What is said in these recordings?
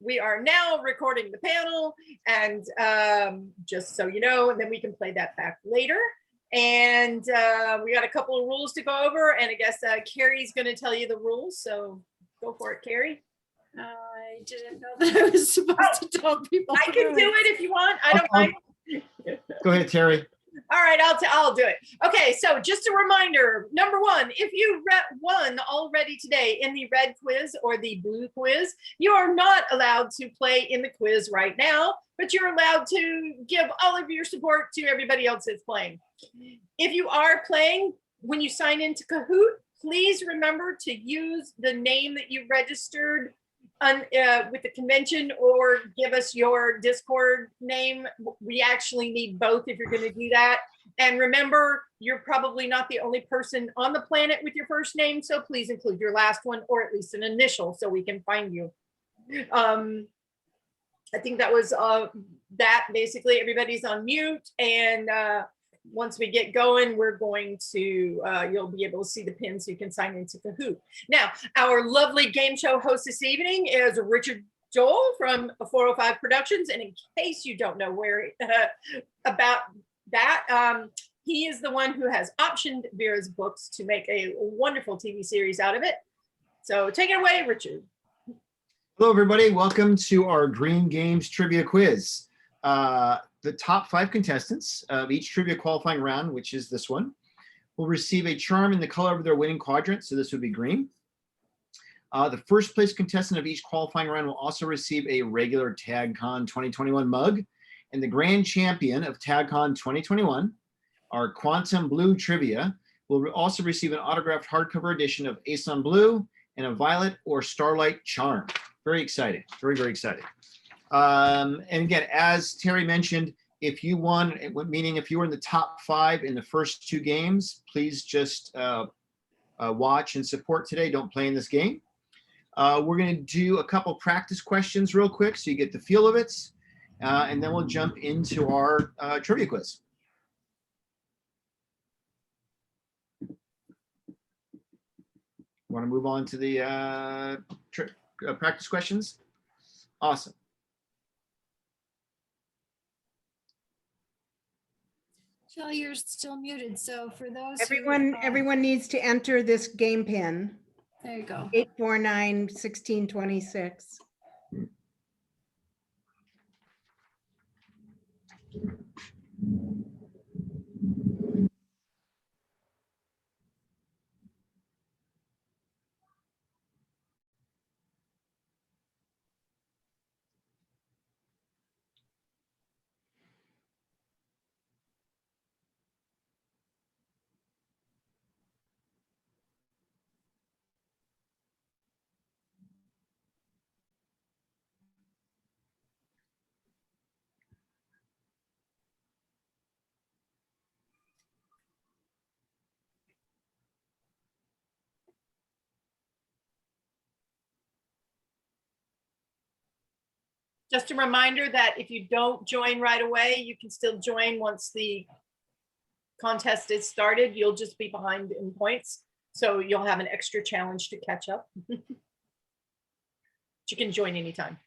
we are now recording the panel, and just so you know, and then we can play that back later. And we got a couple of rules to go over, and I guess Kerry's going to tell you the rules, so go for it, Kerry. I didn't know that I was supposed to tell people. I can do it if you want. I don't mind. Go ahead, Terry. All right, I'll do it. Okay, so just a reminder, number one, if you won already today in the red quiz or the blue quiz, you are not allowed to play in the quiz right now, but you're allowed to give all of your support to everybody else that's playing. If you are playing, when you sign into Kahoot, please remember to use the name that you registered with the convention, or give us your Discord name. We actually need both if you're going to do that. And remember, you're probably not the only person on the planet with your first name, so please include your last one, or at least an initial, so we can find you. I think that was that. Basically, everybody's on mute, and once we get going, we're going to, you'll be able to see the pin so you can sign into Kahoot. Now, our lovely game show host this evening is Richard Joel from 405 Productions. And in case you don't know where about that, he is the one who has optioned Vera's books to make a wonderful TV series out of it. So take it away, Richard. Hello, everybody. Welcome to our Green Games Trivia Quiz. The top 5 contestants of each trivia qualifying round, which is this one, will receive a charm in the color of their winning quadrant. So this would be green. The first place contestant of each qualifying round will also receive a regular TagCon 2021 mug. And the grand champion of TagCon 2021, our Quantum Blue Trivia, will also receive an autographed hardcover edition of Ace on Blue and a Violet or Starlight charm. Very exciting. Very, very exciting. And again, as Terry mentioned, if you won, meaning if you were in the top 5 in the first 2 games, please just watch and support today. Don't play in this game. We're going to do a couple practice questions real quick so you get the feel of it, and then we'll jump into our trivia quiz. Want to move on to the practice questions? Awesome. Shelley, you're still muted. So for those everyone needs to enter this game pin. There you go. 849-1626. Just a reminder that if you don't join right away, you can still join once the contest is started. You'll just be behind in points, so you'll have an extra challenge to catch up. But you can join anytime.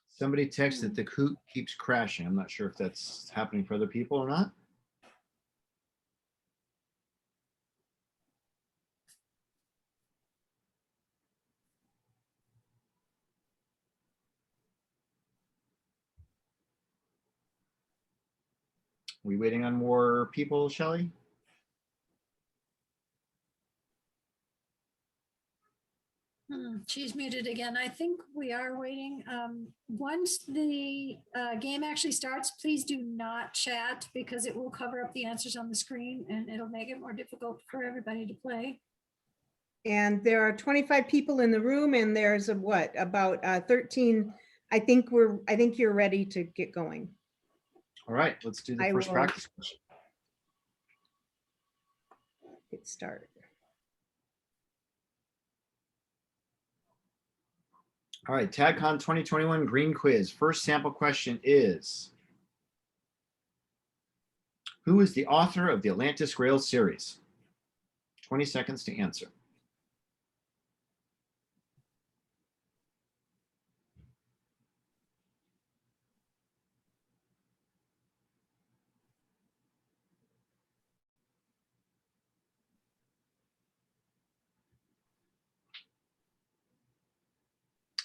Somebody texted that the Kahoot keeps crashing. I'm not sure if that's happening for other people or not. Are we waiting on more people, Shelley? She's muted again. I think we are waiting. Once the game actually starts, please do not chat, because it will cover up the answers on the screen and it'll make it more difficult for everybody to play. And there are 25 people in the room, and there's about 13. I think you're ready to get going. All right, let's do the first practice question. Get started. All right, TagCon 2021 Green Quiz. First sample question is, Who is the author of the Atlantis Grail series? 20 seconds to answer.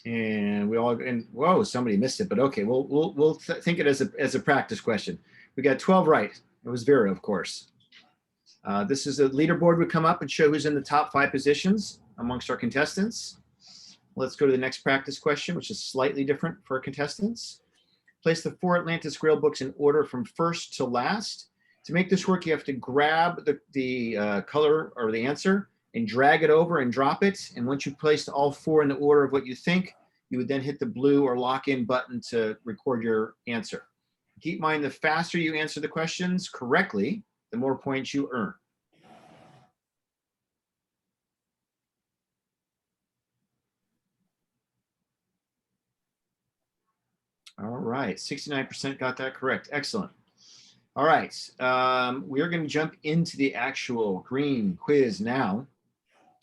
And whoa, somebody missed it, but okay, we'll think it as a practice question. We got 12 right. It was Vera, of course. This is a leaderboard would come up and show who's in the top 5 positions amongst our contestants. Let's go to the next practice question, which is slightly different for our contestants. Place the 4 Atlantis Grail books in order from first to last. To make this work, you have to grab the color or the answer and drag it over and drop it. And once you've placed all 4 in the order of what you think, you would then hit the blue or lock in button to record your answer. Keep in mind, the faster you answer the questions correctly, the more points you earn. All right, 69% got that correct. Excellent. All right, we are going to jump into the actual green quiz now.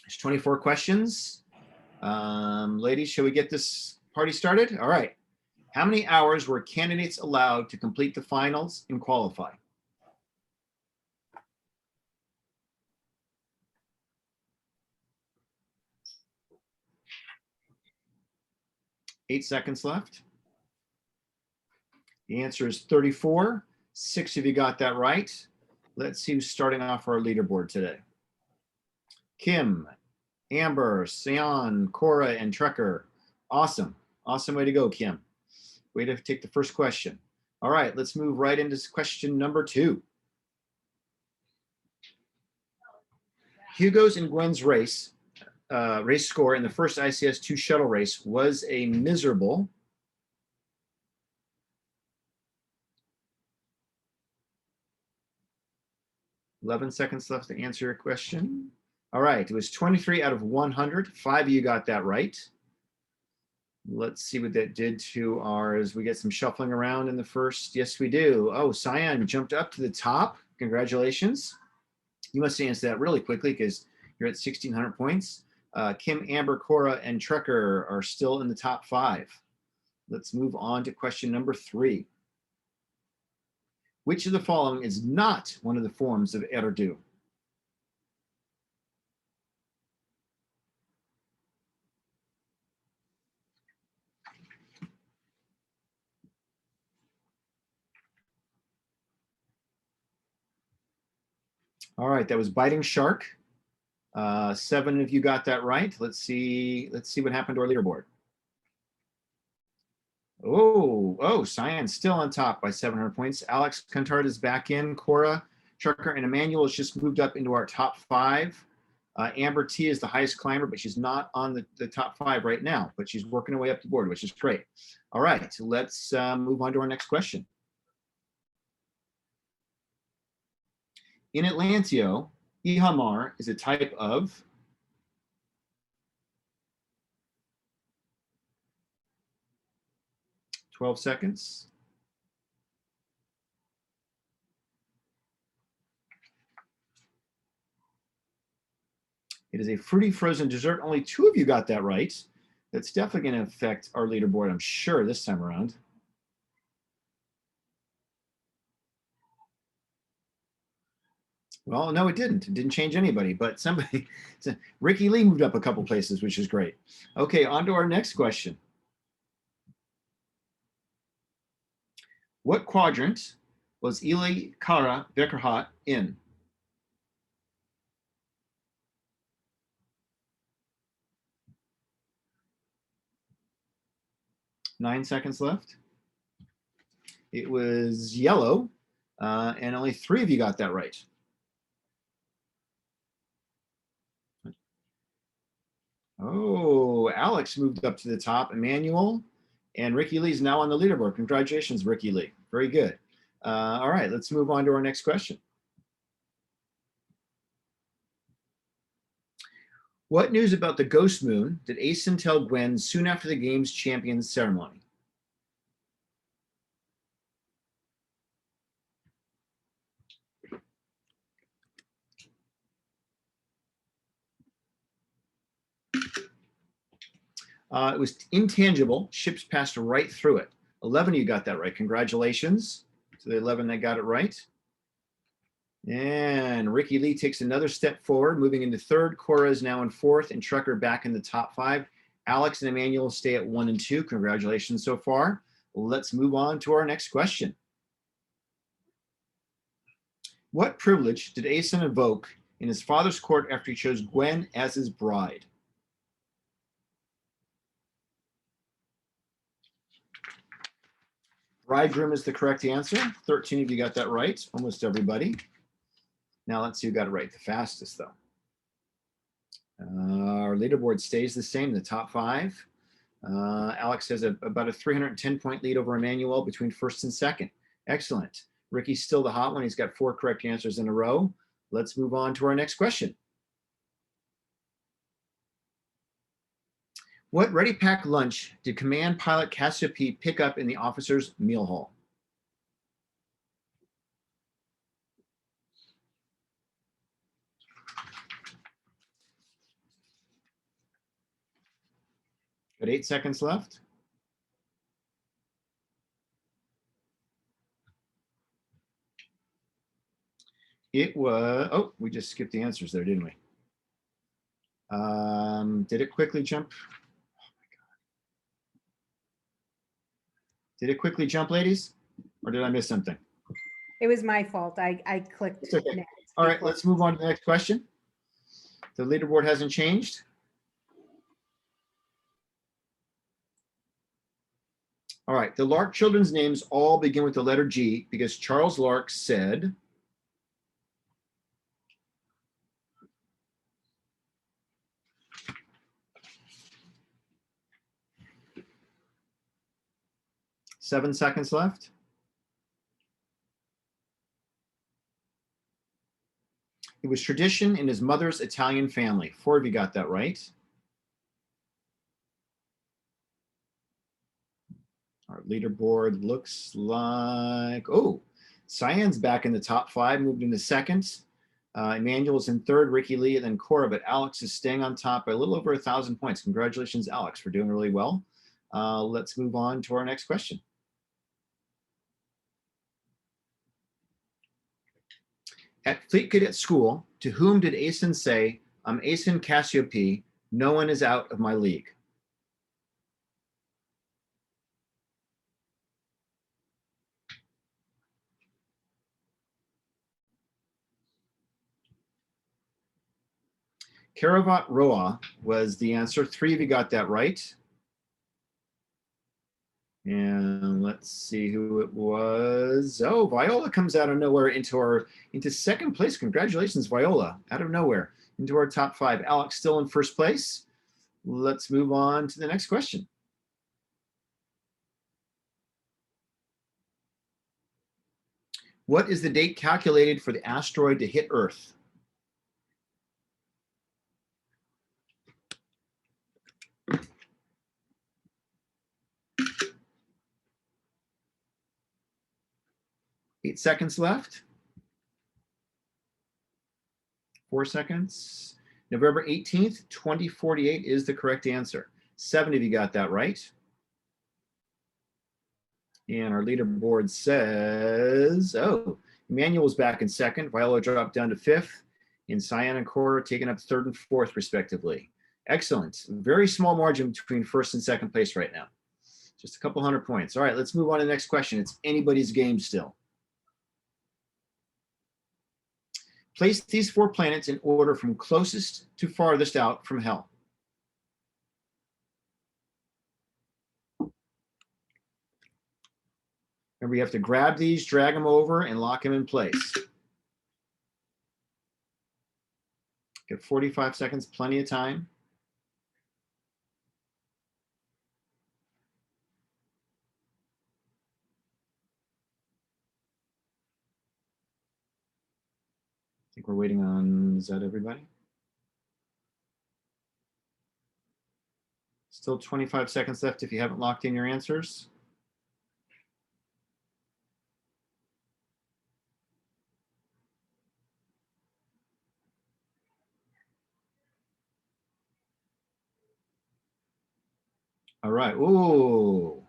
There's 24 questions. Ladies, shall we get this party started? All right. How many hours were candidates allowed to complete the finals and qualify? 8 seconds left. The answer is 34. 6 of you got that right. Let's see who's starting off our leaderboard today. Kim, Amber, Sion, Cora, and Trekker. Awesome. Awesome way to go, Kim. Way to take the first question. All right, let's move right into question number 2. Hugo's and Gwen's race score in the first ICS-2 shuttle race was a miserable 11 seconds left to answer your question. All right, it was 23 out of 100. 5 of you got that right. Let's see what that did to ours. We get some shuffling around in the first. Yes, we do. Oh, Cyan jumped up to the top. Congratulations. You must answer that really quickly because you're at 1,600 points. Kim, Amber, Cora, and Trekker are still in the top 5. Let's move on to question number 3. Which of the following is not one of the forms of Erdu? All right, that was biting shark. 7 of you got that right. Let's see what happened to our leaderboard. Oh, Cyan's still on top by 700 points. Alex Contard is back in. Cora, Trekker, and Emmanuel has just moved up into our top 5. Amber T is the highest climber, but she's not on the top 5 right now, but she's working her way up the board, which is great. All right, so let's move on to our next question. In Atlantio, Ihamar is a type of 12 seconds. It is a fruity frozen dessert. Only 2 of you got that right. That's definitely going to affect our leaderboard, I'm sure, this time around. Well, no, it didn't. It didn't change anybody, but somebody, Ricky Lee moved up a couple places, which is great. Okay, on to our next question. What quadrant was Eli Kara Bekerhat in? Nine seconds left. It was yellow, and only 3 of you got that right. Oh, Alex moved up to the top. Emmanuel and Ricky Lee is now on the leaderboard. Congratulations, Ricky Lee. Very good. All right, let's move on to our next question. What news about the Ghost Moon did Asen tell Gwen soon after the game's champions ceremony? It was intangible. Ships passed right through it. 11 of you got that right. Congratulations to the 11 that got it right. And Ricky Lee takes another step forward, moving into third. Cora is now in fourth, and Trucker back in the top 5. Alex and Emmanuel stay at 1 and 2. Congratulations so far. Let's move on to our next question. What privilege did Aeson invoke in his father's court after he chose Gwen as his bride? Bridegroom is the correct answer. 13 of you got that right, almost everybody. Now let's see who got it right the fastest, though. Our leaderboard stays the same, the top 5. Alex has about a 310-point lead over Emmanuel between first and second. Excellent. Ricky's still the hot one. He's got 4 correct answers in a row. Let's move on to our next question. What Ready Pack lunch did Command Pilot Cassiope pick up in the officer's meal hall? Got 8 seconds left. It was, oh, we just skipped the answers there, didn't we? Did it quickly jump? Oh my God. Did it quickly jump, ladies? Or did I miss something? It was my fault. I clicked It's okay. next. All right, before. let's move on to the next question. The leaderboard hasn't changed. All right, the Lark children's names all begin with the letter G because Charles Lark said, "7 seconds left. It was tradition in his mother's Italian family. 4 of you got that right. Our leaderboard looks like, oh, Cyan's back in the top 5, moved into second. Emmanuel's in third, Ricky Lee, and then Cora, but Alex is staying on top by a little over 1,000 points. Congratulations, Alex, for doing really well. Let's move on to our next question. At Fleet Cadet School, to whom did Aeson say, "I'm Aeson Cassiope, no one is out of my league"? Karavat Roa was the answer. 3 of you got that right. And let's see who it was. Oh, Viola comes out of nowhere into second place. Congratulations, Viola, out of nowhere into our top 5. Alex still in first place. Let's move on to the next question. What is the date calculated for the asteroid to hit Earth? Eight seconds left. 4 seconds. November 18th, 2048 is the correct answer. 7 of you got that right. And our leaderboard says, oh, Emmanuel's back in second. Viola dropped down to 5th. And Cyan and Cora taking up 3rd and 4th, respectively. Excellent. Very small margin between 1st and 2nd place right now. Just a couple 100 points. All right, let's move on to the next question. It's anybody's game still. Place these 4 planets in order from closest to farthest out from hell. Remember, you have to grab these, drag them over, and lock them in place. Get 45 seconds, plenty of time. I think we're waiting on, is that everybody? Still 25 seconds left if you haven't locked in your answers. All right. Ooh,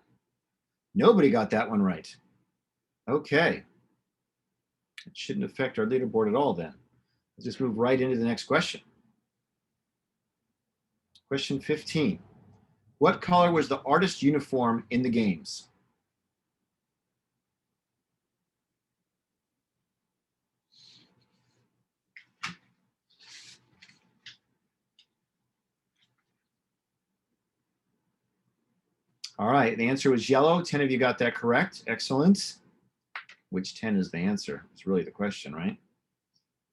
nobody got that one right. Okay. It shouldn't affect our leaderboard at all then. Let's just move right into the next question. Question 15. What color was the artist uniform in the games? All right, the answer was yellow. 10 of you got that correct. Excellent. Which 10 is the answer? It's really the question, right?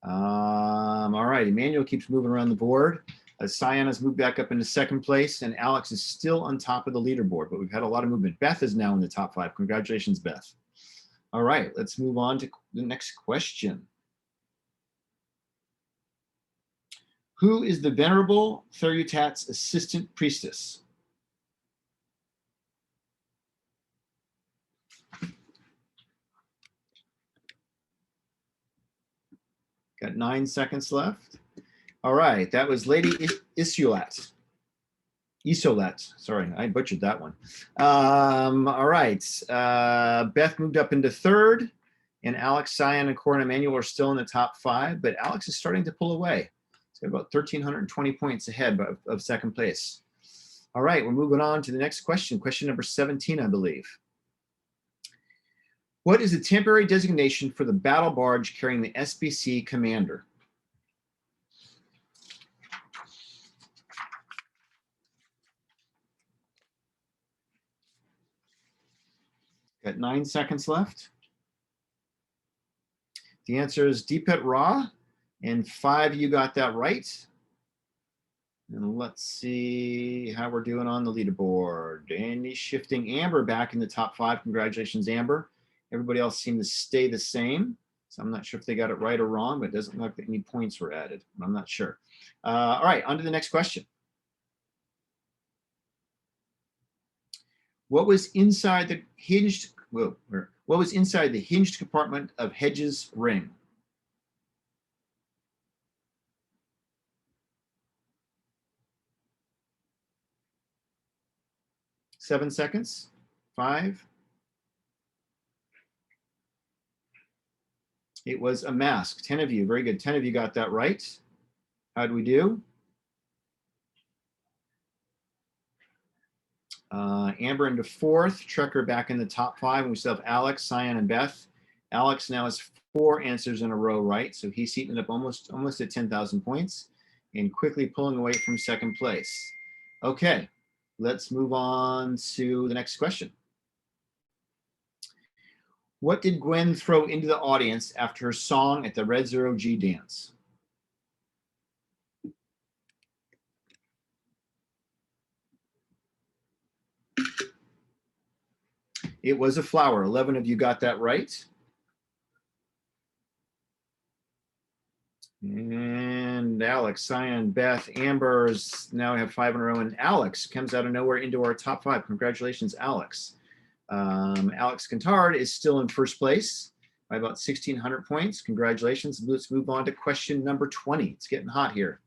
All right, Emmanuel keeps moving around the board. Cyan has moved back up into second place, and Alex is still on top of the leaderboard, but we've had a lot of movement. Beth is now in the top 5. Congratulations, Beth. All right, let's move on to the next question. Who is the venerable Therutat's assistant priestess? Got 9 seconds left. All right, that was Lady Isolat. Sorry, I butchered that one. All right, Beth moved up into third, and Alex, Cyan, and Cora and Emmanuel are still in the top 5, but Alex is starting to pull away. He's got about 1,320 points ahead of second place. All right, we're moving on to the next question. Question number 17, I believe. What is the temporary designation for the battle barge carrying the SBC commander? Got 9 seconds left. The answer is Deepet Ra, and 5 of you got that right. And let's see how we're doing on the leaderboard. Andy shifting Amber back in the top 5. Congratulations, Amber. Everybody else seemed to stay the same. So I'm not sure if they got it right or wrong, but it doesn't look like any points were added. I'm not sure. All right, on to the next question. What was inside the hinged compartment of Hedge's ring? Seven seconds. 5. It was a mask. 10 of you, very good. 10 of you got that right. How'd we do? Amber into 4th, Trekker back in the top 5, and we still have Alex, Cyan, and Beth. Alex now has 4 answers in a row right, so he's heating up almost at 10,000 points and quickly pulling away from second place. Okay, let's move on to the next question. What did Gwen throw into the audience after her song at the Red Zero G dance? It was a flower. 11 of you got that right. And Alex, Cyan, Beth, Amber's now have 5 in a row, and Alex comes out of nowhere into our top 5. Congratulations, Alex. Alex Cantard is still in first place by about 1,600 points. Congratulations. Let's move on to question number 20. It's getting hot here.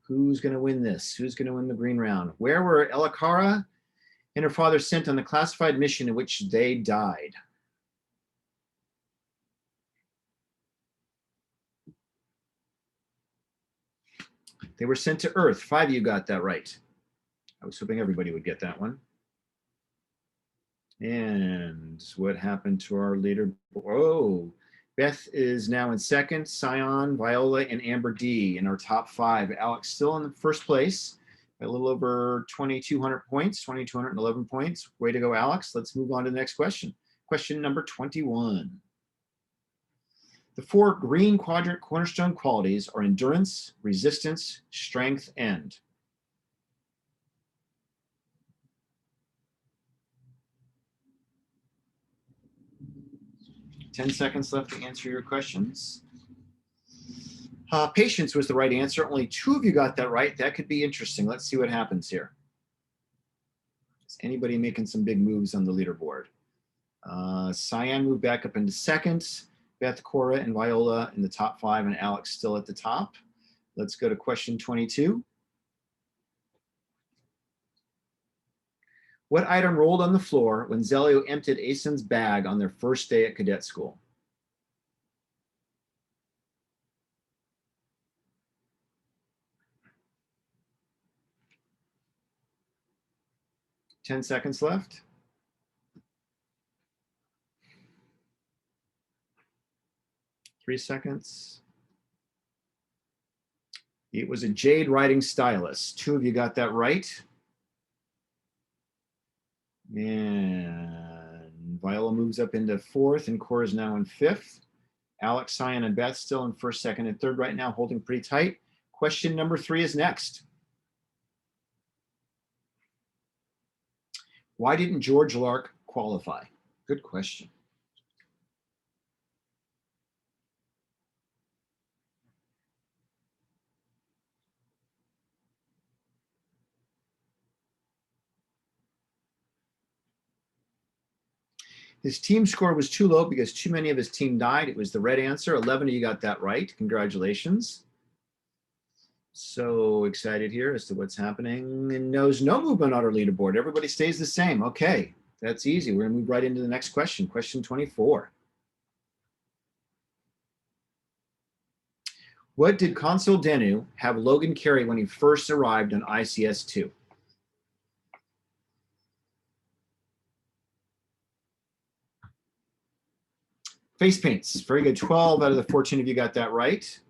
Who's going to win this? Who's going to win the green round? Where were Elakara and her father sent on the classified mission in which they died? They were sent to Earth. 5 of you got that right. I was hoping everybody would get that one. And what happened to our leader? Oh, Beth is now in second. Cyan, Viola, and Amber D in our top 5. Alex still in the first place by a little over 2,200 points, 2,211 points. Way to go, Alex. Let's move on to the next question. Question number 21. The 4 green quadrant cornerstone qualities are endurance, resistance, strength, and. Ten seconds left to answer your questions. Patience was the right answer. Only 2 of you got that right. That could be interesting. Let's see what happens here. Is anybody making some big moves on the leaderboard? Cyan moved back up into second. Beth, Cora, and Viola in the top 5, and Alex still at the top. Let's go to question 22. What item rolled on the floor when Zelio emptied Asen's bag on their first day at cadet school? Ten seconds left. Three seconds. It was a jade writing stylus. Two of you got that right. And Viola moves up into fourth, and Cora is now in fifth. Alex, Cyan, and Beth still in first, second, and third right now, holding pretty tight. Question number 3 is next. Why didn't George Lark qualify? Good question. His team score was too low because too many of his team died. It was the red answer. 11 of you got that right. Congratulations. So excited here as to what's happening. And there's no movement on our leaderboard. Everybody stays the same. Okay, that's easy. We're gonna move right into the next question. Question 24. What did Consul Denu have Logan carry when he first arrived on ICS-2? Face paints. Very good. 12 out of the 14 of you got that right.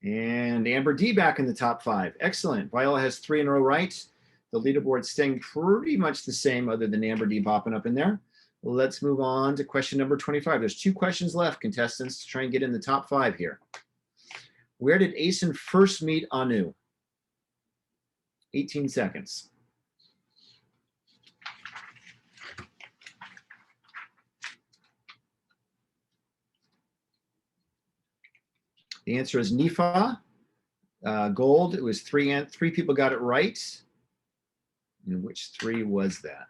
And Amber D back in the top 5. Excellent. Viola has 3 in a row right. The leaderboard staying pretty much the same other than Amber D popping up in there. Let's move on to question number 25. There's 2 questions left, contestants, to try and get in the top 5 here. Where did Asen first meet Anu? 18 seconds. The answer is Nifa. Gold. It was 3 people got it right. And which 3 was that?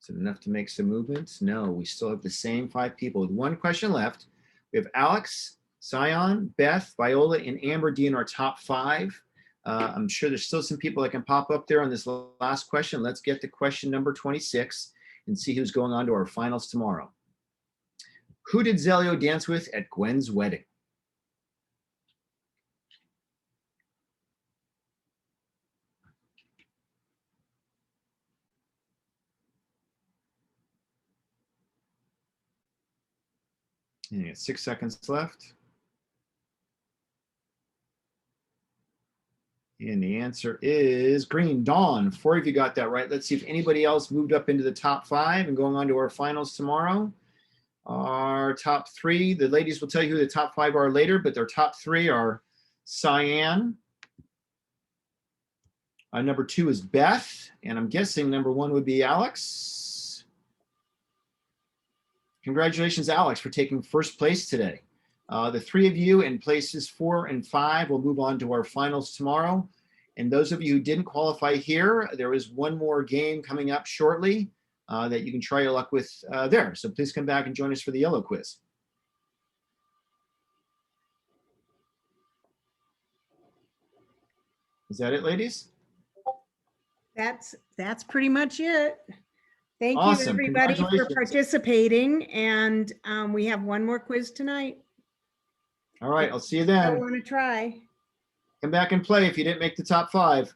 Is it enough to make some movements? No, we still have the same 5 people with 1 question left. We have Alex, Cyan, Beth, Viola, and Amber D in our top 5. I'm sure there's still some people that can pop up there on this last question. Let's get to question number 26 and see who's going on to our finals tomorrow. Who did Zelio dance with at Gwen's wedding? And you got 6 seconds left. And the answer is green. Dawn. 4 of you got that right. Let's see if anybody else moved up into the top 5 and going on to our finals tomorrow. Our top 3, the ladies will tell you who the top 5 are later, but their top 3 are Cyan. Number 2 is Beth. And I'm guessing number 1 would be Alex. Congratulations, Alex, for taking first place today. The 3 of you in places 4 and 5 will move on to our finals tomorrow. And those of you who didn't qualify here, there is 1 more game coming up shortly that you can try your luck with there. So please come back and join us for the yellow quiz. Is that it, ladies? That's pretty much it. Thank you, Awesome. everybody, for Congratulations. participating. And we have 1 more quiz tonight. All right, I'll see you I then. want to try. Come back and play if you didn't make the top 5.